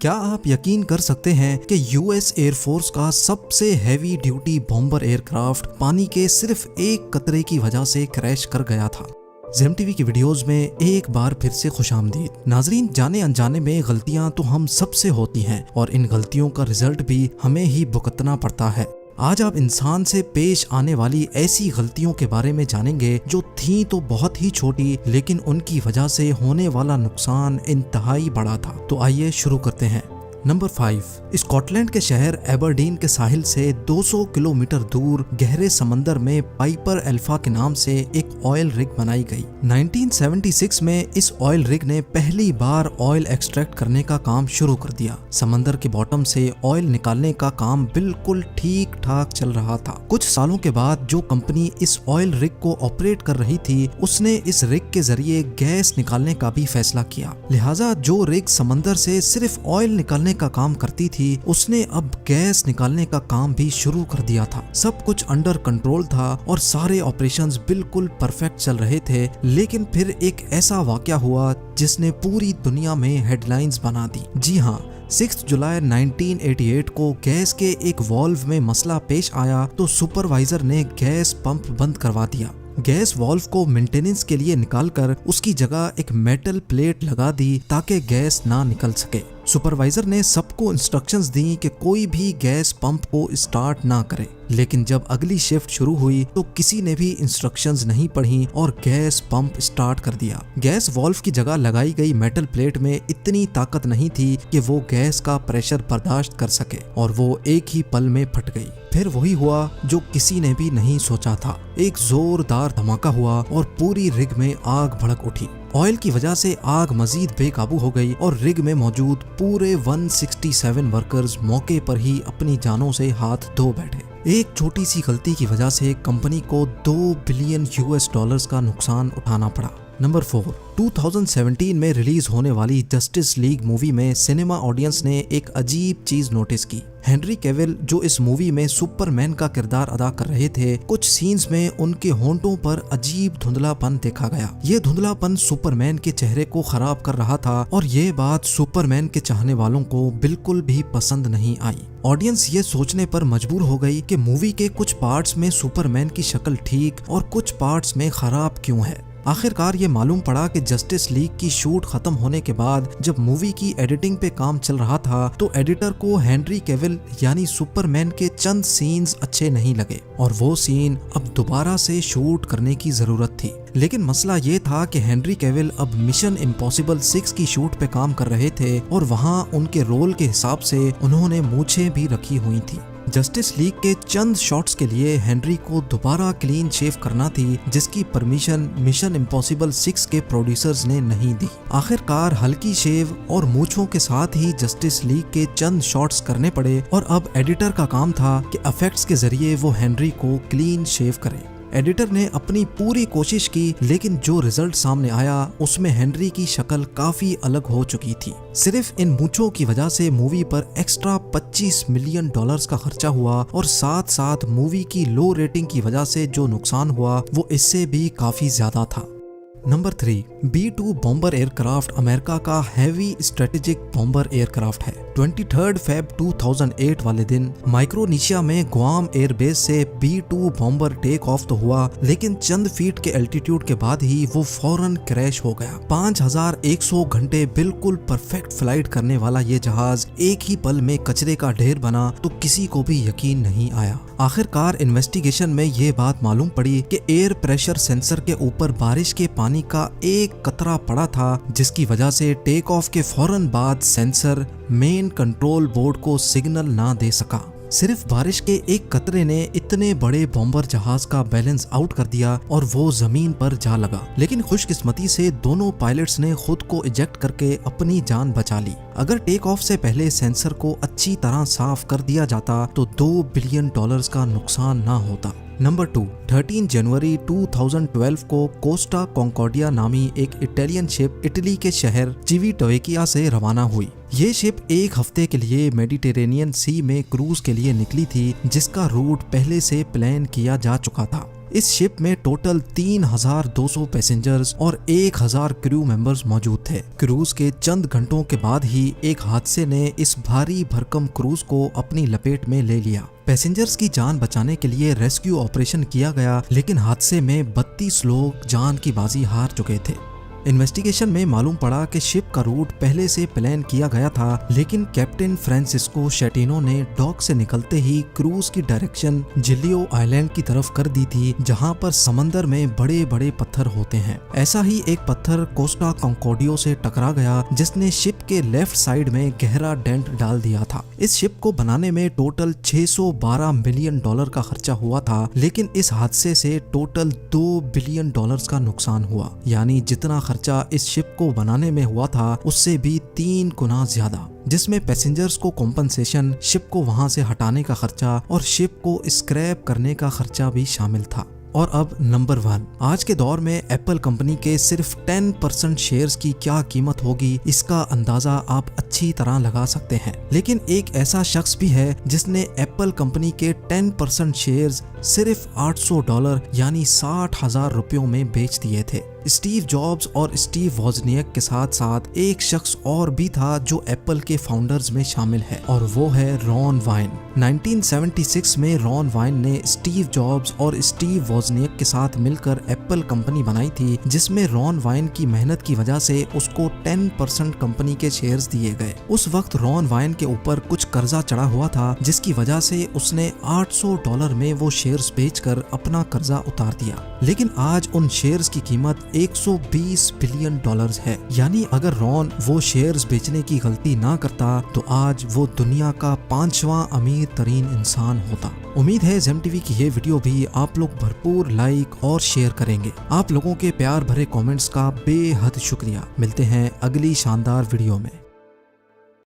क्या आप यकीन कर सकते हैं कि यूएस एयरफोर्स का सबसे हैवी ड्यूटी बॉम्बर एयरक्राफ्ट पानी के सिर्फ एक कतरे की वजह से क्रैश कर गया था। जेम टीवी की वीडियोस में एक बार फिर से खुशामदीद। नाजरीन, जाने अनजाने में गलतियां तो हम सबसे होती हैं और इन गलतियों का रिजल्ट भी हमें ही भुगतना पड़ता है। आज आप इंसान से पेश आने वाली ऐसी गलतियों के बारे में जानेंगे जो थी तो बहुत ही छोटी, लेकिन उनकी वजह से होने वाला नुकसान इंतहाई बड़ा था। तो आइए शुरू करते हैं। नंबर 5, स्कॉटलैंड के शहर एबरडीन के साहिल से 200 किलोमीटर दूर गहरे समंदर में पाइपर अल्फा के नाम से एक ऑयल रिग बनाई गई। 1976 में इस ऑयल रिग ने पहली बार ऑयल एक्सट्रैक्ट करने का काम शुरू कर दिया। समंदर के बॉटम से ऑयल निकालने का काम बिल्कुल ठीक ठाक चल रहा था। कुछ सालों के बाद जो कंपनी इस ऑयल रिग को ऑपरेट कर रही थी, उसने इस रिग के जरिए गैस निकालने का भी फैसला किया। लिहाजा जो रिग समंदर से सिर्फ ऑयल निकालने का काम करती थी, उसने अब गैस निकालने का काम भी शुरू कर दिया था। सब कुछ अंडर कंट्रोल था और सारे ऑपरेशंस बिल्कुल परफेक्ट चल रहे थे, लेकिन फिर एक ऐसा वाकया हुआ जिसने पूरी दुनिया में हेडलाइंस बना दी। जी हाँ, 6 जुलाई 1988 को गैस के एक वाल्व में मसला पेश आया तो सुपरवाइजर ने गैस पंप बंद करवा दिया। गैस वाल्व को मेंटेनेंस के लिए निकालकर उसकी जगह एक मेटल प्लेट लगा दी ताकि गैस ना निकल सके। सुपरवाइजर ने सबको इंस्ट्रक्शंस दी कि कोई भी गैस पंप को स्टार्ट ना करे, लेकिन जब अगली शिफ्ट शुरू हुई तो किसी ने भी इंस्ट्रक्शंस नहीं पढ़ी और गैस पंप स्टार्ट कर दिया। गैस वाल्व की जगह लगाई गई मेटल प्लेट में इतनी ताकत नहीं थी कि वो गैस का प्रेशर बर्दाश्त कर सके और वो एक ही पल में फट गई। फिर वही हुआ जो किसी ने भी नहीं सोचा था। एक जोरदार धमाका हुआ और पूरी रिग में आग भड़क उठी। ऑयल की वजह से आग मजीद बेकाबू हो गई और रिग में मौजूद पूरे 167 वर्कर्स मौके पर ही अपनी जानों से हाथ धो बैठे। एक छोटी सी गलती की वजह से कंपनी को $2 बिलियन का नुकसान उठाना पड़ा। नंबर 4, 2017 में रिलीज होने वाली जस्टिस लीग मूवी में सिनेमा ऑडियंस ने एक अजीब चीज नोटिस की। हेनरी कैविल जो इस मूवी में सुपरमैन का किरदार अदा कर रहे थे, कुछ सीन्स में उनके होंठों पर अजीब धुंधलापन देखा गया। ये धुंधलापन सुपरमैन के चेहरे को खराब कर रहा था और ये बात सुपरमैन के चाहने वालों को बिल्कुल भी पसंद नहीं आई। ऑडियंस ये सोचने पर मजबूर हो गई कि मूवी के कुछ पार्ट्स में सुपरमैन की शक्ल ठीक और कुछ पार्ट्स में खराब क्यों है। आखिरकार ये मालूम पड़ा कि जस्टिस लीग की शूट खत्म होने के बाद जब मूवी की एडिटिंग पे काम चल रहा था तो एडिटर को हेनरी कैविल यानी सुपरमैन के चंद सीन्स अच्छे नहीं लगे और वो सीन अब दोबारा से शूट करने की जरूरत थी। लेकिन मसला ये था कि हेनरी कैविल अब मिशन इम्पॉसिबल 6 की शूट पे काम कर रहे थे और वहाँ उनके रोल के हिसाब से उन्होंने मूछें भी रखी हुई थी। जस्टिस लीग के चंद शॉट्स के लिए हेनरी को दोबारा क्लीन शेव करना थी, जिसकी परमिशन मिशन इम्पॉसिबल 6 के प्रोड्यूसर्स ने नहीं दी। आखिरकार हल्की शेव और मूछों के साथ ही जस्टिस लीग के चंद शॉट्स करने पड़े और अब एडिटर का काम था कि इफेक्ट्स के जरिए वो हेनरी को क्लीन शेव करे। एडिटर ने अपनी पूरी कोशिश की, लेकिन जो रिजल्ट सामने आया उसमें हेनरी की शक्ल काफी अलग हो चुकी थी। सिर्फ इन मूंछों की वजह से मूवी पर एक्स्ट्रा $25 मिलियन का खर्चा हुआ और साथ साथ मूवी की लो रेटिंग की वजह से जो नुकसान हुआ वो इससे भी काफी ज्यादा था। Number 3, B-2 bomber aircraft America का हैवी स्ट्रेटेजिक बॉम्बर एयरक्राफ्ट है। 23 फेब 2008 वाले दिन माइक्रोनेशिया में गुआम एयरबेस से B-2 बॉम्बर टेक ऑफ तो हुआ, लेकिन चंद फीट के एल्टीट्यूड के बाद ही वो फौरन क्रैश हो गया। 5100 घंटे बिल्कुल परफेक्ट फ्लाइट करने वाला ये जहाज एक ही पल में कचरे का ढेर बना तो किसी को भी यकीन नहीं आया। आखिरकार इन्वेस्टिगेशन में ये बात मालूम पड़ी कि एयर प्रेशर सेंसर के ऊपर बारिश के पानी का एक कतरा पड़ा था, जिसकी वजह से टेक ऑफ के फौरन बाद सेंसर मेन कंट्रोल बोर्ड को सिग्नल ना दे सका। सिर्फ बारिश के एक कतरे ने इतने बड़े बॉम्बर जहाज का बैलेंस आउट कर दिया और वो जमीन पर जा लगा। लेकिन खुशकिस्मती से दोनों पायलट्स ने खुद को इजेक्ट करके अपनी जान बचा ली। अगर टेक ऑफ से पहले सेंसर को अच्छी तरह साफ कर दिया जाता तो $2 बिलियन का नुकसान ना होता। नंबर 2, 13 जनवरी 2012 को कोस्टा कॉन्कॉर्डिया नामी एक इटालियन शिप इटली के शहर चिविटोवेकिया से रवाना हुई। ये शिप एक हफ्ते के लिए मेडिटेरेनियन सी में क्रूज के लिए निकली थी, जिसका रूट पहले से प्लान किया जा चुका था। इस शिप में टोटल 3200 पैसेंजर्स और 1000 क्रू मेंबर्स मौजूद थे। क्रूज के चंद घंटों के बाद ही एक हादसे ने इस भारी भरकम क्रूज को अपनी लपेट में ले लिया। पैसेंजर्स की जान बचाने के लिए रेस्क्यू ऑपरेशन किया गया, लेकिन हादसे में 32 लोग जान की बाजी हार चुके थे। इन्वेस्टिगेशन में मालूम पड़ा कि शिप का रूट पहले से प्लान किया गया था, लेकिन कैप्टन फ्रांसिस्को शेटिनो ने डॉक से निकलते ही क्रूज की डायरेक्शन जिलियो आइलैंड की तरफ कर दी थी, जहां पर समंदर में बड़े बड़े पत्थर होते हैं। ऐसा ही एक पत्थर कोस्टा कॉन्कॉर्डियो से टकरा गया, जिसने शिप के लेफ्ट साइड में गहरा डेंट डाल दिया था। इस शिप को बनाने में टोटल $612 मिलियन का खर्चा हुआ था, लेकिन इस हादसे से टोटल $2 बिलियन का नुकसान हुआ। यानी जितना खर्चा इस शिप को बनाने में हुआ था उससे भी 3 गुना ज्यादा, जिसमें पैसेंजर्स को कॉम्पनसेशन, शिप को वहां से हटाने का खर्चा और शिप को स्क्रैप करने का खर्चा भी शामिल था। और अब नंबर 1, आज के दौर में एप्पल कंपनी के सिर्फ 10% शेयर्स की क्या कीमत होगी, इसका अंदाजा आप अच्छी तरह लगा सकते हैं। लेकिन एक ऐसा शख्स भी है जिसने एप्पल कंपनी के 10% शेयर्स सिर्फ $800 यानी 60,000 रुपयों में बेच दिए थे। स्टीव जॉब्स और स्टीव वॉजनियक के साथ साथ एक शख्स और भी था जो एप्पल के फाउंडर्स में शामिल है, और वो है रॉन वाइन। 1976 में रॉन वाइन ने स्टीव जॉब्स और स्टीव वॉजनियक के साथ मिलकर एप्पल कंपनी बनाई थी, जिसमें रॉन वाइन की मेहनत की वजह से उसको 10% कंपनी के शेयर्स दिए गए। उस वक्त रॉन वाइन के ऊपर कुछ कर्जा चढ़ा हुआ था, जिसकी वजह से उसने $800 में वो शेयर्स बेचकर अपना कर्जा उतार दिया। लेकिन आज उन शेयर्स की कीमत $120 बिलियन है। यानी अगर रॉन वो शेयर्स बेचने की गलती ना करता तो आज वो दुनिया का 5वां अमीर तरीन इंसान होता। उम्मीद है जेम टीवी की ये वीडियो भी आप लोग भरपूर लाइक और शेयर करेंगे। आप लोगों के प्यार भरे कमेंट्स का बेहद शुक्रिया। मिलते हैं अगली शानदार वीडियो में।